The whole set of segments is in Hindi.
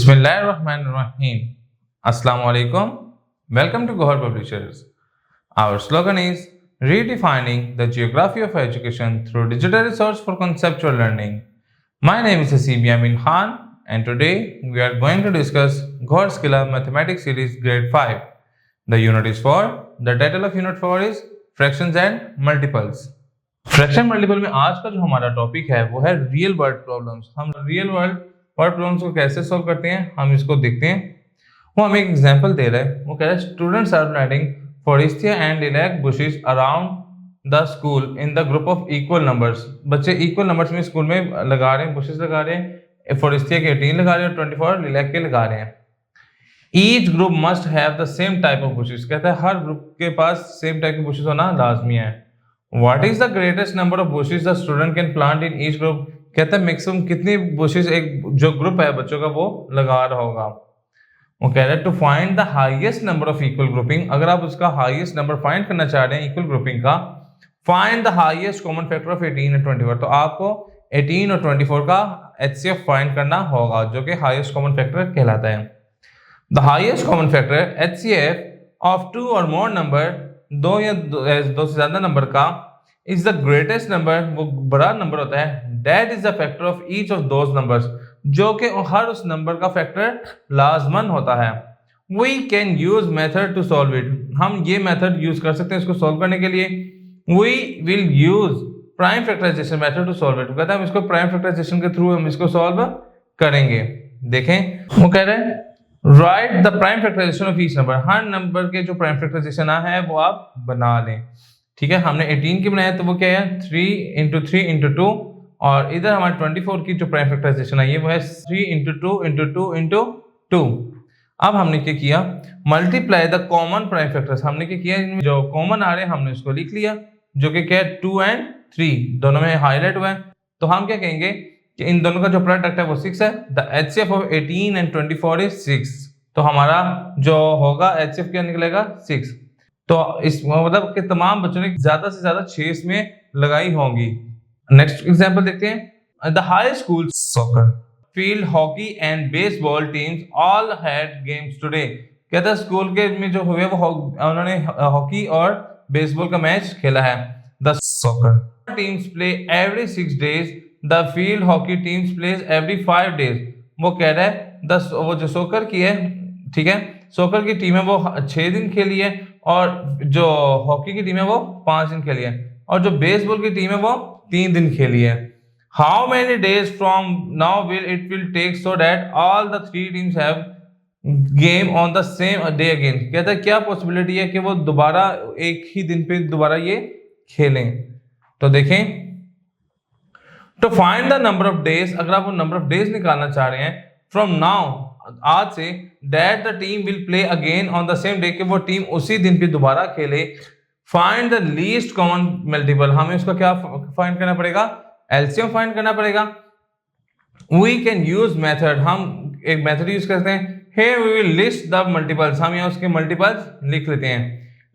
Bismillahirrahmanirrahim. Assalamu alaikum. Welcome to Gohar Publishers. Our slogan is redefining the geography of education through digital resource for conceptual learning. My name is Hasib Yamin Khan and today we are going to discuss Gohar Skilla Mathematics Series Grade 5. The unit is 4. The title of unit 4 is Fractions and Multiples. Fraction multiple में आज का जो हमारा टॉपिक है वो है रियल वर्ल्ड प्रॉब्लम्स। हम रियल वर्ल्ड प्रॉब्लम्स को कैसे सॉल्व करते हैं हम इसको देखते हैं। वो हमें एक एग्जांपल दे रहा है। वो कह रहा है students are planting forsythia and lilac bushes around the school in the group of equal numbers. बच्चे इक्वल नंबर्स में स्कूल में लगा रहे हैं, बुशेस लगा रहे हैं, फोरेस्टिया के 18 लगा रहे हैं और 24 लिलैक के लगा रहे हैं। Each group must have the same type of bushes. कहता है हर ग्रुप के पास सेम टाइप के बुशेस होना लाजमी है। What is the greatest number of bushes the student can plant in each group? कहता है मैक्सिमम कितनी bushes एक जो ग्रुप है बच्चों का वो लगा रहा होगा। वो कह रहा है to find the highest number of equal grouping। अगर आप उसका highest number find करना चाह रहे हैं equal grouping का, find the highest common factor of 18 and 24। तो आपको 18 और 24 का HCF find करना होगा जो कि highest common factor कहलाता है। The highest common factor HCF of two or more number, दो से ज्यादा नंबर का, इज द ग्रेटेस्ट नंबर, वो बड़ा नंबर होता है। That is the factor of each of those numbers, जो कि हर उस नंबर का फैक्टर लाजमन होता है। We can use method to solve it. हम ये मेथड यूज कर सकते हैं इसको सॉल्व करने के लिए। We will use prime factorisation method to solve it. कहता है हम इसको प्राइम फैक्टराइजेशन के थ्रू हम इसको सॉल्व करेंगे। देखें वो कह रहे हैं write the prime factorisation of each number. हर नंबर के जो प्राइम फैक्टराइजेशन है वो आप बना लें। ठीक है, हमने 18 की बनाया तो वो क्या है 3 into 3 into 2, और इधर हमारे 24 की जो प्राइम फैक्टराइजेशन आई है वो है 3 into 2 into 2 into 2। अब हमने क्या किया, multiply the common prime factors. हमने क्या किया, जो कॉमन आ रहे हैं हमने उसको लिख लिया, जो कि क्या है 2 and 3 दोनों में हाईलाइट हुआ है। तो हम क्या कहेंगे कि इन दोनों का जो प्रोडक्ट है वो 6 है। The HCF of 18 and 24 is 6। तो हमारा जो होगा HCF क्या निकलेगा 6। तो इस मतलब कि तमाम बच्चों ने ज्यादा से ज्यादा 6 इसमें लगाई होंगी। नेक्स्ट एग्जांपल देखते हैं। The high school soccer field hockey and baseball teams all had games today. कहता है स्कूल के में जो हुए वो उन्होंने हॉकी और बेसबॉल का मैच खेला है। The soccer teams play every 6 days, the field hockey teams plays every 5 days। वो कह रहा है वो जो सोकर की है, ठीक है, सोकर की टीम है वो 6 दिन खेली है और जो हॉकी की टीम है वो 5 दिन खेली है और जो बेसबॉल की टीम है वो 3 दिन खेली है। How many days from now will it will take so that all the 3 teams have game on the same day again. कहता है क्या पॉसिबिलिटी है कि वो दोबारा एक ही दिन पे दोबारा ये खेलें। तो देखें, to find the number of days, अगर आप वो नंबर ऑफ डेज निकालना चाह रहे हैं फ्रॉम नाउ, आज से, that the team will play again on the same day, कि वो टीम उसी दिन पे दोबारा खेले। Find the least common multiple, हमें उसका क्या फाइंड करना पड़ेगा, एलसीएम फाइंड करना पड़ेगा। वी कैन यूज मेथड, हम एक मेथड यूज करते हैं। Here we will list the multiples, हम यहाँ उसके मल्टीपल्स लिख लेते हैं।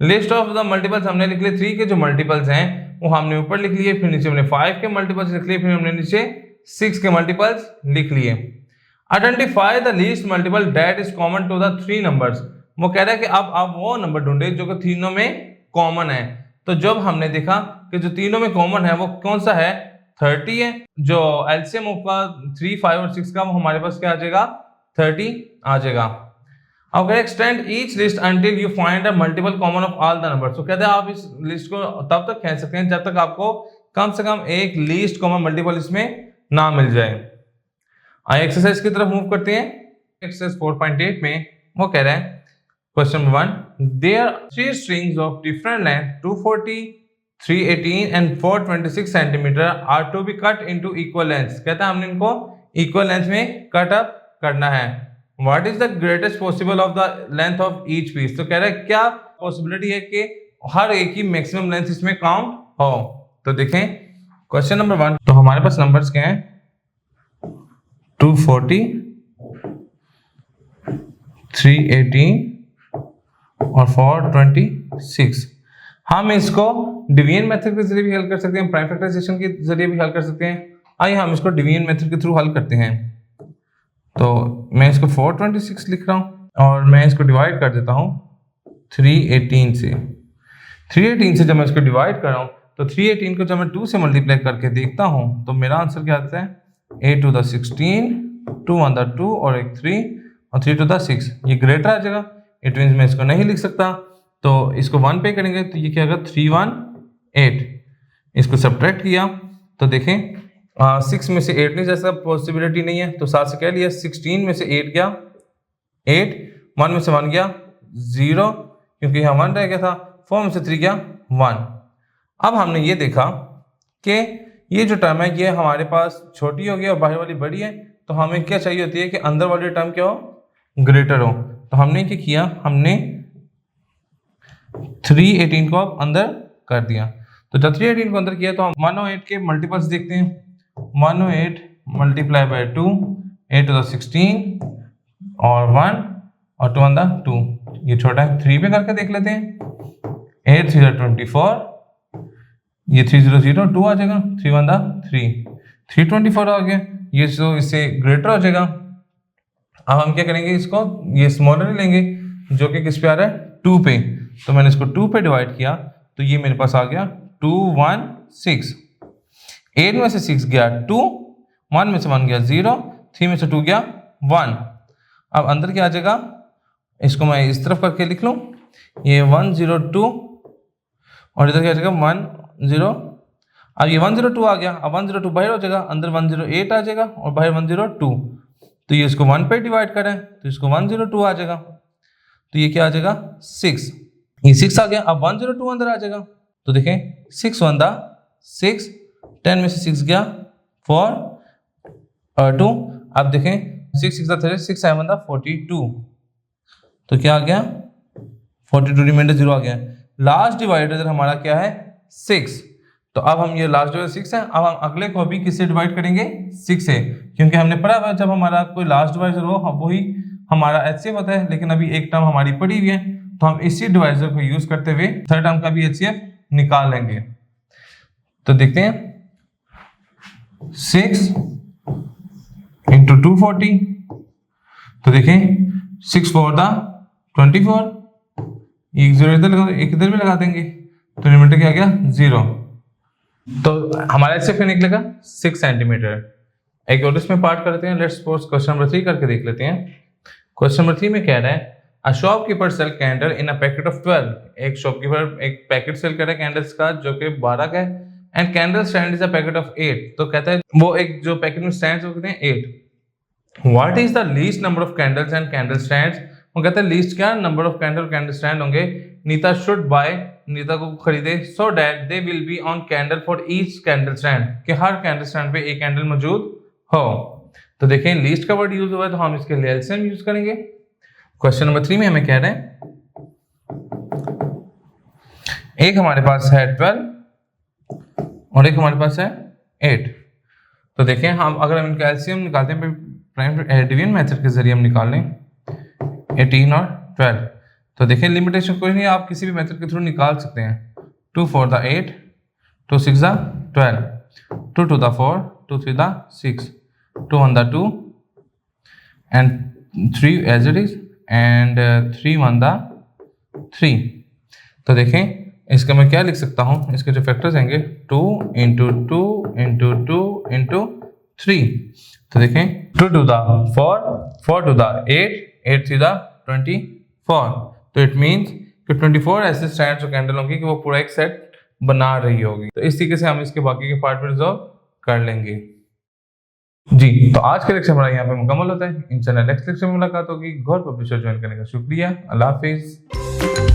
लिस्ट ऑफ द मल्टीपल्स हमने लिख लिए 3 के जो मल्टीपल्स हैं वो हमने ऊपर लिख लिए, फिर नीचे हमने 5 के मल्टीपल्स लिख लिए, फिर हमने नीचे 6 के मल्टीपल्स लिख लिए। Identify the least multiple that is common to the 3 numbers. वो कह रहा है कि अब आप वो नंबर ढूंढे जो कि तीनों में कॉमन है। तो जब हमने देखा कि जो तीनों में कॉमन है वो कौन सा है, 30 है। जो एलसीएम का 3, 5 और 6 का वो हमारे पास क्या आ जाएगा 30 आ जाएगा। अब extend each list until you find a multiple common of all the numbers. तो कहते हैं आप इस लिस्ट को तब तक खींच सकते हैं जब तक आपको कम से कम एक लीस्ट कॉमन मल्टीपल इसमें ना मिल जाए। आइए एक्सरसाइज की तरफ मूव करते हैं। एक्सरसाइज 4.8 में वो कह रहा है question number 1, there 3 strings of different length 240, 318 and 426 centimetre are to be cut into equal lengths. कहता है हमने इनको इक्वल लेंथ में कट अप करना है। What is the greatest possible of the length of each piece. तो कह रहा है क्या पॉसिबिलिटी है कि हर एक की मैक्सिमम लेंथ इसमें काउंट हो। तो देखें क्वेश्चन नंबर 1, तो हमारे पास नंबर्स क्या हैं 240, 318 और 426। हम इसको डिवीजन मेथड के जरिए भी हल कर सकते हैं, प्राइम फैक्टराइजेशन के जरिए भी हल कर सकते हैं। आइए हम इसको डिवीजन मेथड के थ्रू हल करते हैं। तो मैं इसको 426 लिख रहा हूँ और मैं इसको डिवाइड कर देता हूँ 318 से। 318 से जब मैं इसको डिवाइड कर रहा हूँ तो 318 को जब मैं 2 से मल्टीप्लाई करके देखता हूँ तो मेरा आंसर क्या आता है 8 to the 16, 2 on the 2 और एक 3 और 3 to the 6। ये ग्रेटर आ जाएगा, इट मीन्स मैं इसको नहीं लिख सकता, तो इसको 1 पे करेंगे तो ये क्या होगा 318। इसको सब्ट्रैक्ट किया तो देखें 6 में से 8 नहीं जैसा पॉसिबिलिटी नहीं है, तो 7 से कह लिया 16 में से 8 गया 8, 1 में से 1 गया 0 क्योंकि यहाँ 1 रह गया था, 4 में से 3 गया 1। अब हमने ये देखा कि ये जो टर्म है ये हमारे पास छोटी होगी और बाहर वाली बड़ी है, तो हमें क्या चाहिए होती है कि अंदर वाली टर्म क्या हो, ग्रेटर हो। तो हमने क्या किया, हमने 318 को अब अंदर कर दिया। तो जब 318 को अंदर किया तो हम 108 के मल्टीपल्स देखते हैं। 108 मल्टीप्लाई बाय 2, 8 to the 16 और 1 और 2 on the 2, ये छोटा है 3 पे करके देख लेते हैं। 8 3 24, ये 302 आ जाएगा, 3 1 3, 324 आ गया, ये तो इससे ग्रेटर हो जाएगा। अब हम क्या करेंगे, इसको ये स्मॉलर लेंगे जो कि किस पे आ रहा है 2 पे, तो मैंने इसको 2 पे डिवाइड किया तो ये मेरे पास आ गया 216। 8 में से 6 गया 2, 1 में से 1 गया 0, 3 में से 2 गया 1। अब अंदर क्या आ जाएगा, इसको मैं इस तरफ करके लिख लूँ, ये 102 और इधर क्या आ जाएगा 10। अब ये 102 आ गया, अब 102 बाहर हो जाएगा, अंदर 108 आ जाएगा और बाहर 102, तो ये इसको 1 पे डिवाइड करें तो इसको 102 आ जाएगा, तो ये क्या आ जाएगा 6, ये 6 आ गया। अब 102 अंदर आ जाएगा तो देखें 6 1 6, 10 में से 6 गया 4 और 2। अब देखें 6 6 30, 6 7 42, तो क्या आ गया 42, रिमाइंडर 0 आ गया। लास्ट डिवाइडर हमारा क्या है 6, तो अब हम ये लास्ट डिवाइडर 6 है, अब हम अगले को भी किससे डिवाइड करेंगे 6 से, क्योंकि हमने पढ़ा हुआ जब हमारा कोई लास्ट डिवाइडर हो वही हमारा एचसीएफ होता है, लेकिन अभी एक टर्म हमारी पड़ी हुई है तो हम इसी डिवाइडर को यूज करते हुए थर्ड टर्म का भी एचसीएफ निकाल लेंगे। तो देखते हैं 6 इंटू 240, तो देखें 6 4 24, एक 0 इधर लगा, एक इधर भी लगा देंगे तो रिमाइंडर क्या आ गया 0। तो हमारा एचसीएफ क्या निकलेगा 6 सेंटीमीटर। एक और इसमें पार्ट करते हैं, लेट्स सपोज क्वेश्चन नंबर 3 करके देख लेते हैं। क्वेश्चन नंबर 3 में कह रहा है a shopkeeper sell candle in a packet of 12। एक शॉपकीपर एक पैकेट सेल कर रहा है कैंडल्स का जो कि 12 का है, and candle stand is a packet of 8। तो कहता है वो एक जो पैकेट में स्टैंड्स होते हैं 8। What is the least number of candles and candle stands. वो कहता है लीस्ट क्या नंबर ऑफ कैंडल स्टैंड होंगे, नीता शुड बाय, नीता को खरीदे, so that they will be on candle for each candle stand, कि हर कैंडल स्टैंड पे एक कैंडल मौजूद हो। तो देखें लीस्ट का वर्ड यूज हुआ है तो हम इसके लिए एलसीएम यूज करेंगे। क्वेश्चन नंबर 3 में हमें कह रहे हैं एक हमारे पास है 12 और एक हमारे पास है 8। तो देखें हम अगर हम इनका एलसीएम निकालते हैं प्राइम डिवीजन मेथड के जरिए हम निकाल लें 18 और 12, तो देखें लिमिटेशन कोई नहीं, आप किसी भी मेथड के थ्रू निकाल सकते हैं। 2 4 8, 2 6 12, 2 2 4, 2 3 6, 2 1 2 and 3 as it is, and 3 1 3। तो देखें इसका मैं क्या लिख सकता हूँ, इसके जो फैक्टर्स होंगे 2 इंटू 2 इंटू 2 इंटू 3। तो देखें 2 2 4, 4 2 8, 8 3 24। तो इट मीन्स कि 24 ऐसे स्टैंड्स और कैंडल होंगी कि वो पूरा एक सेट बना रही होगी। तो इस तरीके से हम इसके बाकी के पार्ट में रिजॉल्व कर लेंगे। जी, तो आज का लेक्चर हमारा यहाँ पे मुकम्मल होता है। इंशाल्लाह नेक्स्ट लेक्चर में मुलाकात होगी। गौर पब्लिशर ज्वाइन करने का शुक्रिया। अल्लाह हाफिज।